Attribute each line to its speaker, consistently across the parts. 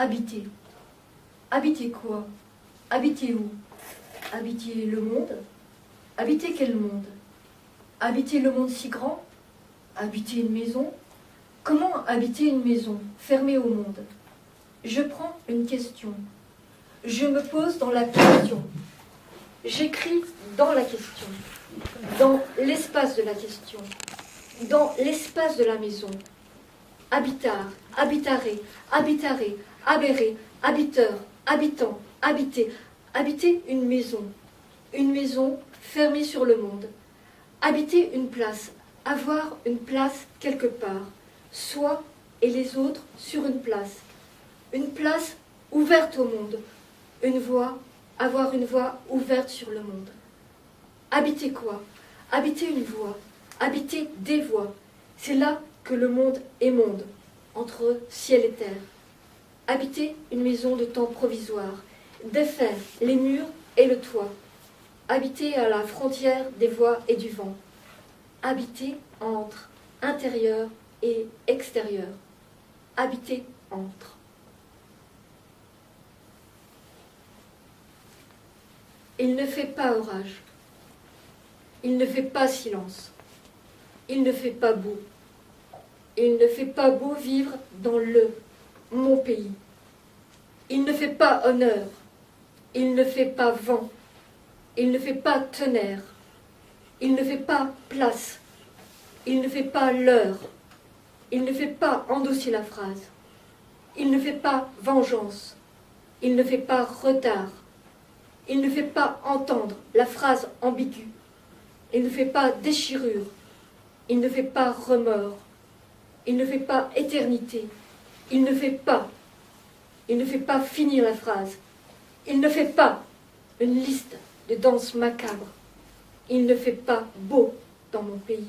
Speaker 1: Habiter. Habiter quoi? Habiter où? Habiter le monde? Habiter quel monde? Habiter le monde si grand? Habiter une maison? Comment habiter une maison fermée au monde? Je prends une question. Je me pose dans la question. J'écris dans la question. Dans l'espace de la question. Dans l'espace de la maison. Habitar, habitare, habitare, aberré, habiteur, habitant, habiter. Habiter une maison. Une maison fermée sur le monde. Habiter une place. Avoir une place quelque part. Soi et les autres sur une place. Une place ouverte au monde. Une voie, avoir une voie ouverte sur le monde. Habiter quoi? Habiter une voie. Habiter des voies. C'est là que le monde est monde, entre ciel et terre. Habiter une maison de temps provisoire. Défaire les murs et le toit. Habiter à la frontière des voies et du vent. Habiter entre intérieur et extérieur. Habiter entre. Il ne fait pas orage. Il ne fait pas silence. Il ne fait pas beau. Il ne fait pas beau vivre dans mon pays. Il ne fait pas honneur. Il ne fait pas vent. Il ne fait pas tonnerre. Il ne fait pas place. Il ne fait pas l'heure. Il ne fait pas endosser la phrase. Il ne fait pas vengeance. Il ne fait pas retard. Il ne fait pas entendre la phrase ambiguë. Il ne fait pas déchirure. Il ne fait pas remords. Il ne fait pas éternité. Il ne fait pas. Il ne fait pas finir la phrase. Il ne fait pas une liste de danses macabres. Il ne fait pas beau dans mon pays.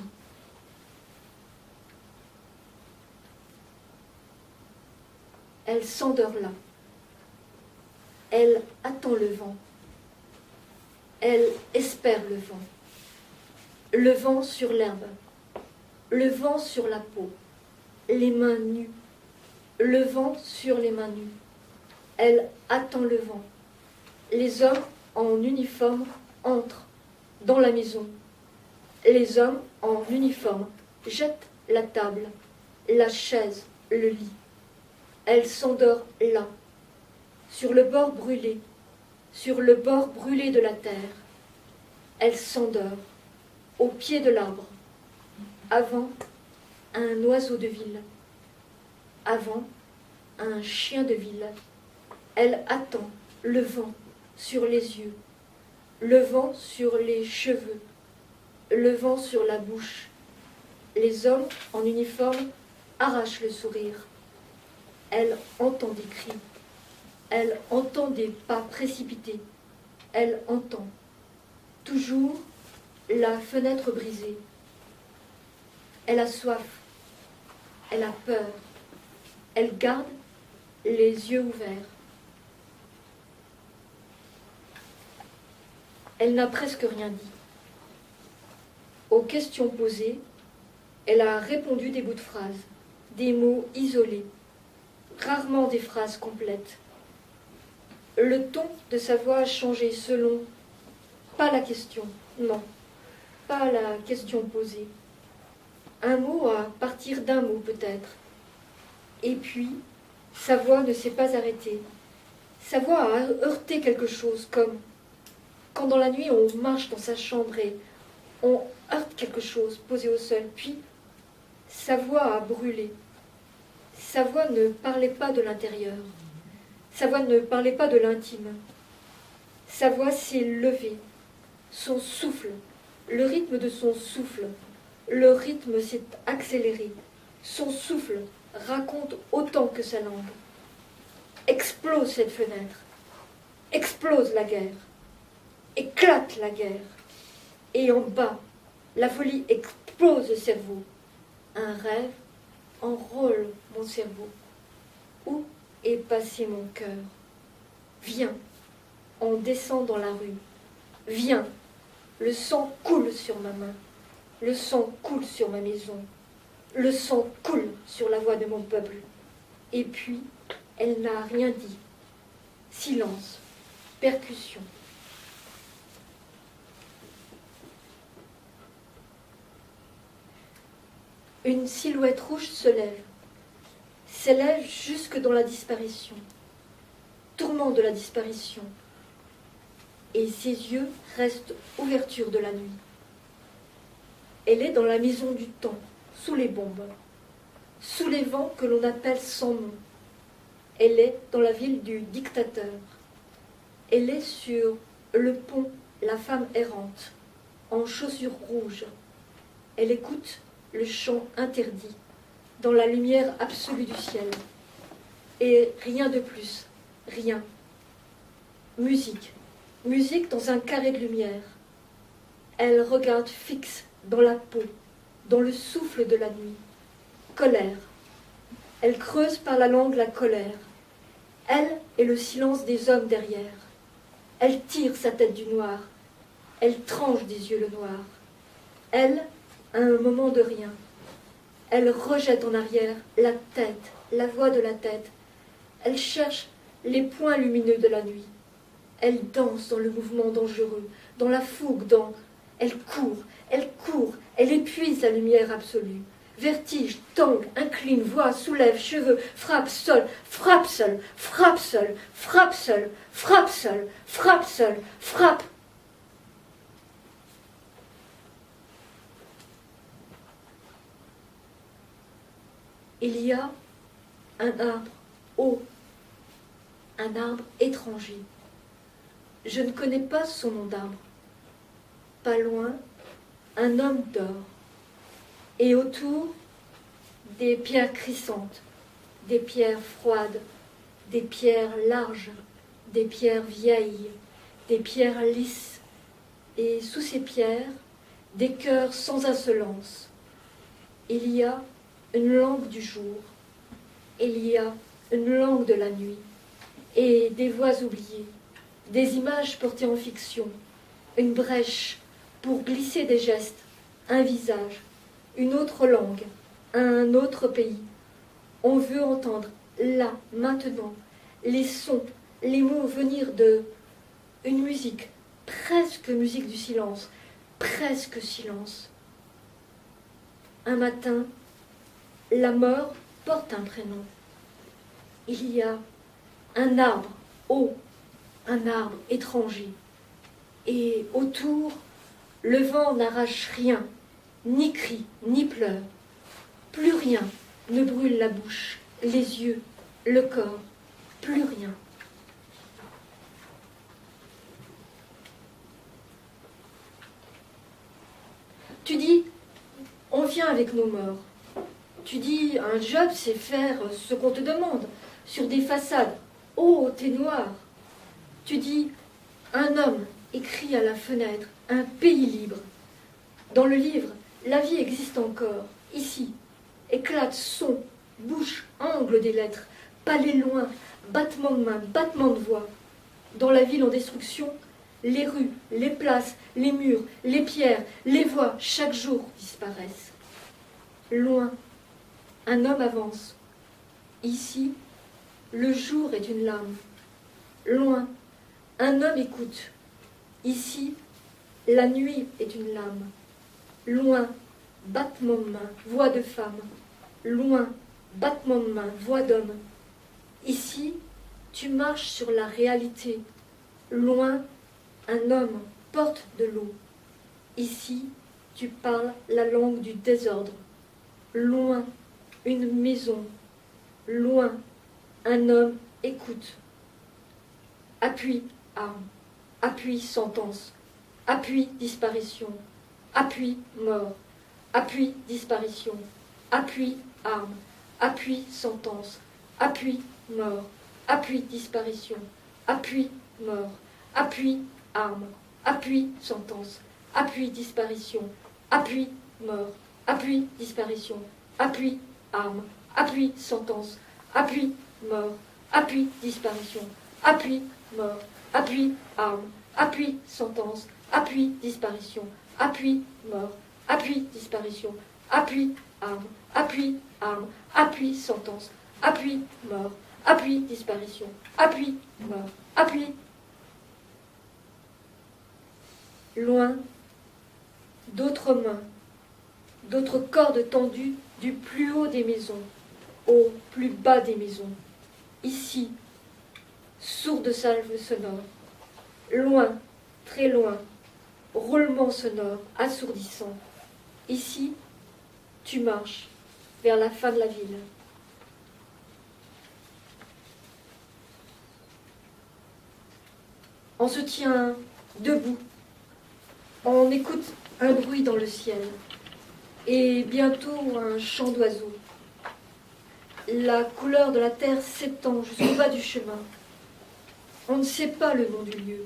Speaker 1: Elle s'endort là. Elle attend le vent. Elle espère le vent. Le vent sur l'herbe. Le vent sur la peau. Les mains nues. Le vent sur les mains nues. Elle attend le vent. Les hommes en uniforme entrent dans la maison. Les hommes en uniforme jettent la table, la chaise, le lit. Elle s'endort là, sur le bord brûlé de la terre. Elle s'endort au pied de l'arbre, avant un oiseau de ville, avant un chien de ville. Elle attend le vent sur les yeux, le vent sur les cheveux, le vent sur la bouche. Les hommes en uniforme arrachent le sourire. Elle entend des cris. Elle entend des pas précipités. Elle entend toujours la fenêtre brisée. Elle a soif. Elle a peur. Elle garde les yeux ouverts. Elle n'a presque rien dit. Aux questions posées, elle a répondu des bouts de phrases, des mots isolés, rarement des phrases complètes. Le ton de sa voix a changé selon, pas la question, non, pas la question posée. Un mot à partir d'un mot peut-être. Et puis, sa voix ne s'est pas arrêtée. Sa voix a heurté quelque chose, comme quand dans la nuit on marche dans sa chambre et on heurte quelque chose posé au sol. Puis, sa voix a brûlé. Sa voix ne parlait pas de l'intérieur. Sa voix ne parlait pas de l'intime. Sa voix s'est levée. Son souffle, le rythme de son souffle, le rythme s'est accéléré. Son souffle raconte autant que sa langue. Explose cette fenêtre. Explose la guerre. Éclate la guerre. Et en bas, la folie explose le cerveau. Un rêve enrôle mon cerveau. Où est passé mon cœur? Viens, on descend dans la rue. Viens, le sang coule sur ma main. Le sang coule sur ma maison. Le sang coule sur la voix de mon peuple. Et puis, Elle n'a rien dit. Silence, percussion. Une silhouette rouge s'élève jusque dans la disparition, tourment de la disparition, et ses yeux restent ouverture de la nuit. Elle est dans la maison du temps, sous les bombes, sous les vents que l'on appelle sans nom. Elle est dans la ville du dictateur. Elle est sur le pont, la femme errante, en chaussures rouges. Elle écoute le chant interdit, dans la lumière absolue du ciel. Et rien de plus, rien. Musique, musique dans un carré de lumière. Elle regarde fixe dans la peau, dans le souffle de la nuit. Colère. Elle creuse par la langue la colère. Elle est le silence des hommes derrière. Elle tire sa tête du noir. Elle tranche des yeux le noir. Elle a un moment de rien. Elle rejette en arrière la tête, la voix de la tête. Elle cherche les points lumineux de la nuit. Elle danse dans le mouvement dangereux, dans la fougue, Elle court, elle épuise la lumière absolue. Vertige, tangue, incline, voix, soulève, cheveux, frappe seul, frappe seul, frappe seul, frappe seul, frappe seul, frappe seul, frappe. Il y a un arbre haut, un arbre étranger. Je ne connais pas son nom d'arbre. Pas loin, un homme dort. Et autour, des pierres crissantes, des pierres froides, des pierres larges, des pierres vieilles, des pierres lisses. Et sous ces pierres, des cœurs sans insolence. Il y a une langue du jour, il y a une langue de la nuit, et des voix oubliées, des images portées en fiction, une brèche pour glisser des gestes, un visage, une autre langue, un autre pays. On veut entendre, là, maintenant, les sons, les mots venir de une musique, presque musique du silence, presque silence. Un matin, la mort porte un prénom. Il y a un arbre haut, un arbre étranger. Et autour, le vent n'arrache rien, ni cri, ni pleurs. Plus rien ne brûle la bouche, les yeux, le corps, plus rien. Tu dis, on vient avec nos morts. Tu dis, un job, c'est faire ce qu'on te demande, sur des façades hautes et noires. Tu dis, un homme écrit à la fenêtre, un pays libre. Dans le livre, la vie existe encore, ici. Éclate son, bouche, angle des lettres, palais loin, battement de main, battement de voix. Dans la ville en destruction, les rues, les places, les murs, les pierres, les voix, chaque jour disparaissent. Loin, un homme avance. Ici, le jour est une lame. Loin, un homme écoute. Ici, la nuit est une lame. Loin, battement de main, voix de femme. Loin, battement de main, voix d'homme. Ici, tu marches sur la réalité. Loin, un homme porte de l'eau. Ici, tu parles la langue du désordre. Loin, une maison. Loin, un homme écoute. Appui, arme. Appui, sentence. Appui, disparition. Appui, mort. Appui, disparition. Appui, arme. Appui, sentence. Appui, mort. Appui, disparition. Appui, mort. Appui, arme. Appui, sentence. Appui, disparition. Appui, mort. Appui, disparition. Appui, arme. Appui, sentence. Appui, mort. Appui, disparition. Appui, mort. Appui, arme. Appui, sentence. Appui, disparition. Appui, mort. Appui, disparition. Appui, arme. Appui, arme. Appui, sentence. Appui, mort. Appui, disparition. Appui, mort. Appui. Loin, d'autres mains, d'autres cordes tendues du plus haut des maisons au plus bas des maisons. Ici, sourde salve sonore. Loin, très loin, roulement sonore, assourdissant. Ici, tu marches vers la fin de la ville. On se tient debout. On écoute un bruit dans le ciel et bientôt un chant d'oiseaux. La couleur de la terre s'étend jusqu'au bas du chemin. On ne sait pas le nom du lieu.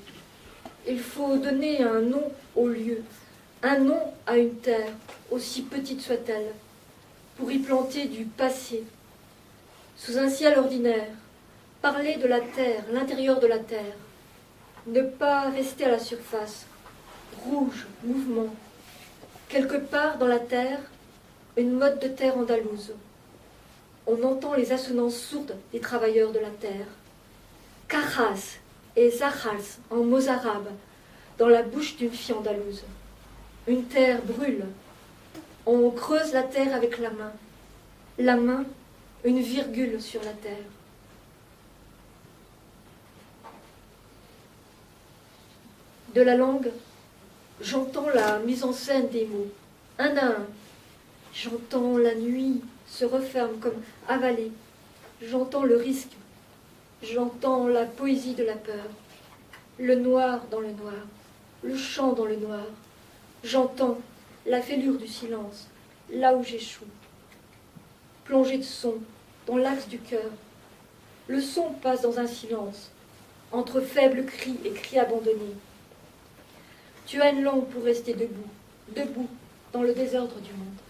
Speaker 1: Il faut donner un nom au lieu, un nom à une terre, aussi petite soit-elle, pour y planter du passé. Sous un ciel ordinaire, parler de la terre, l'intérieur de la terre, ne pas rester à la surface, rouge, mouvement. Quelque part dans la terre, une mode de terre andalouse. On entend les assonances sourdes des travailleurs de la terre. Cajas et zahals en mots arabes, dans la bouche d'une fille andalouse. Une terre brûle. On creuse la terre avec la main. La main, une virgule sur la terre. De la langue, j'entends la mise en scène des mots, un à un. J'entends la nuit se referme comme avalée. J'entends le risque. J'entends la poésie de la peur. Le noir dans le noir. Le chant dans le noir. J'entends la fêlure du silence, là où j'échoue. Plongée de son dans l'axe du cœur. Le son passe dans un silence, entre faibles cris et cris abandonnés. Tu as une langue pour rester debout, debout dans le désordre du monde.